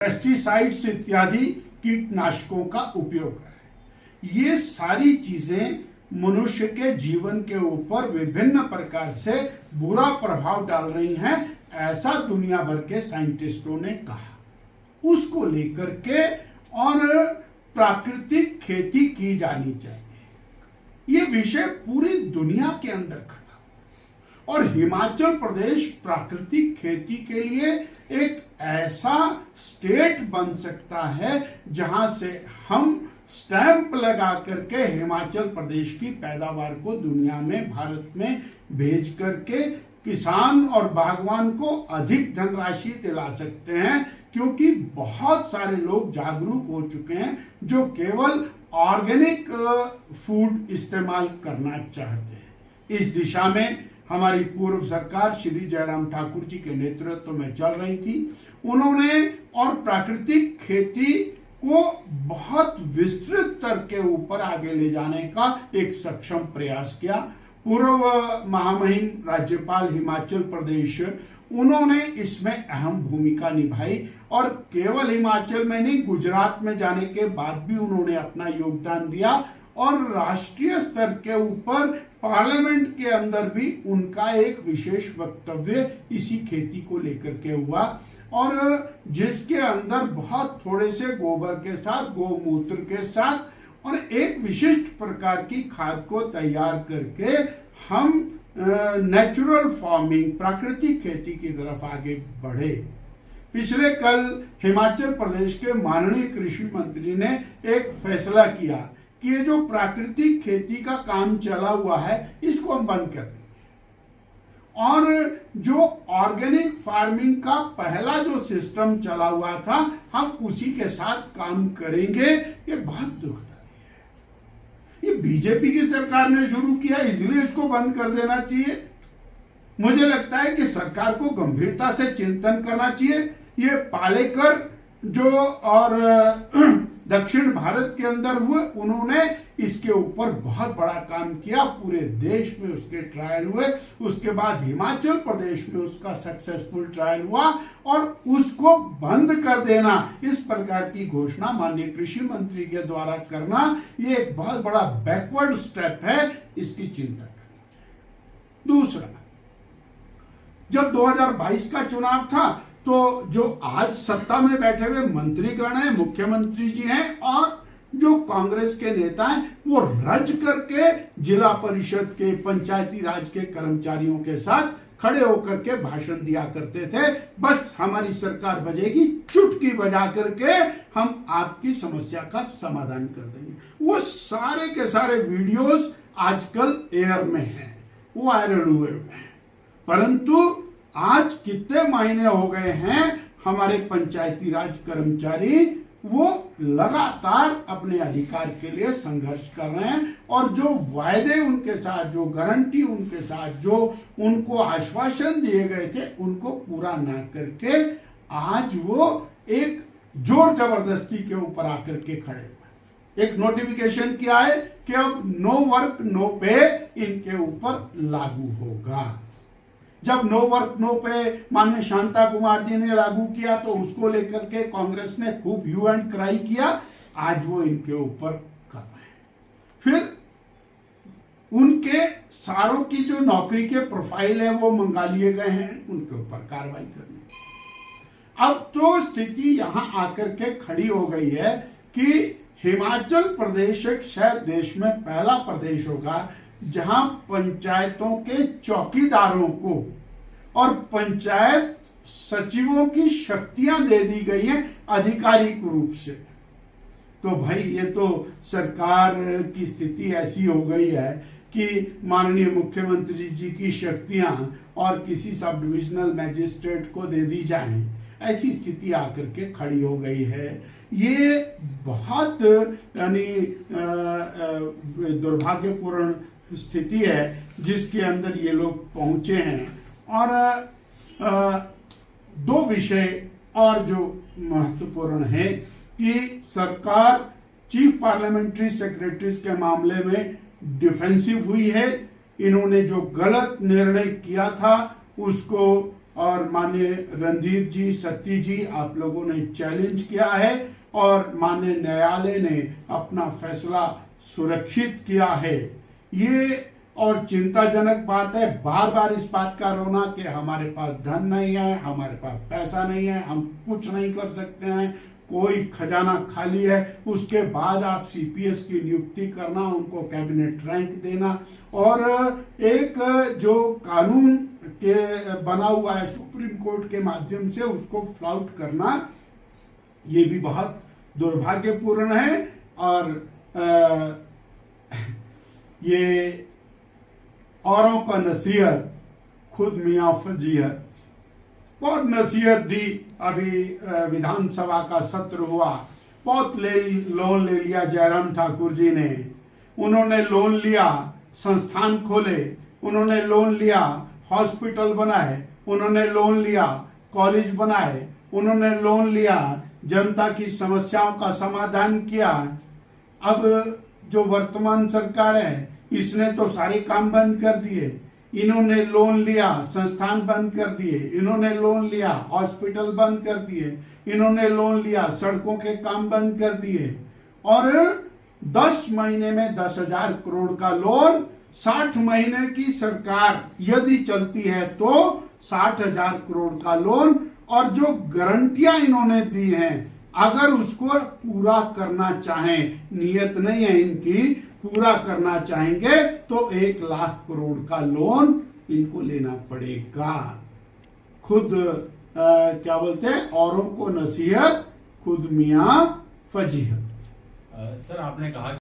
Pesticides इत्यादि कीटनाशकों का उपयोग करें। ये सारी चीजें मनुष्य के जीवन के ऊपर विभिन्न प्रकार से बुरा प्रभाव डाल रही हैं, ऐसा दुनिया भर के साइंटिस्टों ने कहा। उसको लेकर के और प्राकृतिक खेती की जानी चाहिए, ये विषय पूरी दुनिया के अंदर खड़ा। और हिमाचल प्रदेश प्राकृतिक खेती के लिए एक ऐसा स्टेट बन सकता है जहां से हम स्टैंप लगा करके हिमाचल प्रदेश की पैदावार को दुनिया में, भारत में भेज करके किसान और बागवान को अधिक धनराशि दिला सकते हैं, क्योंकि बहुत सारे लोग जागरूक हो चुके हैं जो केवल ऑर्गेनिक फूड इस्तेमाल करना चाहते हैं। इस दिशा में हमारी पूर्व सरकार श्री जयराम ठाकुर जी के नेतृत्व में चल रही थी। उन्होंने और प्राकृतिक खेती को बहुत विस्तृत स्तर के ऊपर आगे ले जाने का एक सक्षम प्रयास किया। पूर्व महामहिम राज्यपाल हिमाचल प्रदेश, उन्होंने इसमें अहम भूमिका निभाई और केवल हिमाचल में नहीं, गुजरात में जाने के बाद भी उन्होंने अपना योगदान दिया और राष्ट्रीय स्तर के ऊपर पार्लियामेंट के अंदर भी उनका एक विशेष वक्तव्य इसी खेती को लेकर के हुआ, और जिसके अंदर बहुत थोड़े से गोबर के साथ, गोमूत्र के साथ और एक विशिष्ट प्रकार की खाद को तैयार करके हम नेचुरल फार्मिंग, प्राकृतिक खेती की तरफ आगे बढ़े। पिछले कल हिमाचल प्रदेश के माननीय कृषि मंत्री ने एक फैसला किया कि ये जो प्राकृतिक खेती का काम चला हुआ है इसको हम बंद कर देंगे, और जो ऑर्गेनिक फार्मिंग का पहला जो सिस्टम चला हुआ था हम उसी के साथ काम करेंगे। ये बहुत दुखदायी है। ये बीजेपी की सरकार ने शुरू किया, इसलिए इसको बंद कर देना चाहिए। मुझे लगता है कि सरकार को गंभीरता से चिंतन करना चाहिए। ये पालेकर जो और दक्षिण भारत के अंदर हुए, उन्होंने इसके ऊपर बहुत बड़ा काम किया, पूरे देश में उसके ट्रायल हुए। उसके बाद हिमाचल प्रदेश में उसका सक्सेसफुल ट्रायल हुआ और उसको बंद कर देना, इस प्रकार की घोषणा माननीय कृषि मंत्री के द्वारा करना, ये एक बहुत बड़ा बैकवर्ड स्टेप है, इसकी चिंता करें। दूसरा, जब 2022 का चुनाव था तो जो आज सत्ता में बैठे हुए मंत्रीगण हैं, मुख्यमंत्री जी हैं और जो कांग्रेस के नेता हैं, वो रज करके जिला परिषद के, पंचायती राज के कर्मचारियों के साथ खड़े होकर के भाषण दिया करते थे। बस हमारी सरकार बजेगी, चुटकी बजा करके हम आपकी समस्या का समाधान कर देंगे। वो सारे के सारे वीडियोस आजकल एयर में हैं, वो वायरल हुए हैं। परंतु आज कितने महीने हो गए हैं हमारे पंचायती राज कर्मचारी वो लगातार अपने अधिकार के लिए संघर्ष कर रहे हैं, और जो वायदे उनके साथ, जो गारंटी उनके साथ, जो उनको आश्वासन दिए गए थे, उनको पूरा ना करके आज वो एक जोर जबरदस्ती के ऊपर आकर के खड़े हुए। एक नोटिफिकेशन किया है कि अब नो वर्क नो पे इनके ऊपर लागू होगा। जब नो वर्क नो पे माननीय शांता कुमार जी ने लागू किया तो उसको लेकर के कांग्रेस ने खूब ह्यू एंड क्राई किया, आज वो इनके ऊपर कर रहे हैं। फिर उनके सारों की जो नौकरी के प्रोफाइल है वो मंगा लिए गए हैं, उनके ऊपर कार्रवाई करनी। अब तो स्थिति यहां आकर के खड़ी हो गई है कि हिमाचल प्रदेश एक शायद देश में पहला प्रदेश होगा जहां पंचायतों के चौकीदारों को और पंचायत सचिवों की शक्तियां दे दी गई हैं आधिकारिक रूप से। तो भाई ये तो सरकार की स्थिति ऐसी हो गई है कि माननीय मुख्यमंत्री जी की शक्तियां और किसी सब डिविजनल मैजिस्ट्रेट को दे दी जाएं, ऐसी स्थिति आकर के खड़ी हो गई है। ये बहुत यानी दुर्भाग्यपूर्ण स्थिति है जिसके अंदर ये लोग पहुंचे हैं। और दो विषय और जो महत्वपूर्ण है कि सरकार चीफ पार्लियामेंट्री सेक्रेटरीज के मामले में डिफेंसिव हुई है। इन्होंने जो गलत निर्णय किया था उसको और माननीय रणधीर जी, सत्ती जी, आप लोगों ने चैलेंज किया है और माननीय न्यायालय ने अपना फैसला सुरक्षित किया है। ये और चिंताजनक बात है, बार बार इस बात का रोना कि हमारे पास धन नहीं है, हमारे पास पैसा नहीं है, हम कुछ नहीं कर सकते हैं, कोई खजाना खाली है। उसके बाद आप सीपीएस की नियुक्ति करना, उनको कैबिनेट रैंक देना और एक जो कानून के बना हुआ है सुप्रीम कोर्ट के माध्यम से उसको फ्लाउट करना, ये भी बहुत दुर्भाग्यपूर्ण है। और ये औरों को नसीहत, खुद मियाँ फजीहत। बहुत नसीहत दी। अभी विधानसभा का सत्र हुआ, बहुत लोन ले लिया जयराम ठाकुर जी ने। उन्होंने लोन लिया, संस्थान खोले, उन्होंने लोन लिया, हॉस्पिटल बनाए, उन्होंने लोन लिया, कॉलेज बनाए, उन्होंने लोन लिया, जनता की समस्याओं का समाधान किया। अब जो वर्तमान सरकार है इसने तो सारे काम बंद कर दिए। इन्होंने लोन लिया, संस्थान बंद कर दिए, इन्होंने लोन लिया, हॉस्पिटल बंद कर दिए, इन्होंने लोन लिया, सड़कों के काम बंद कर दिए। और 10 महीने में 10,000 करोड़ का लोन, 60 महीने की सरकार यदि चलती है तो 60,000 करोड़ का लोन। और जो गारंटियां इन्होंने दी हैं, अगर उसको पूरा करना चाहें, नियत नहीं है इनकी, पूरा करना चाहेंगे तो 1 लाख करोड़ का लोन इनको लेना पड़ेगा। खुद क्या बोलते हैं, औरों को नसीहत, खुद मियाँ फजीहत। सर, आपने कहा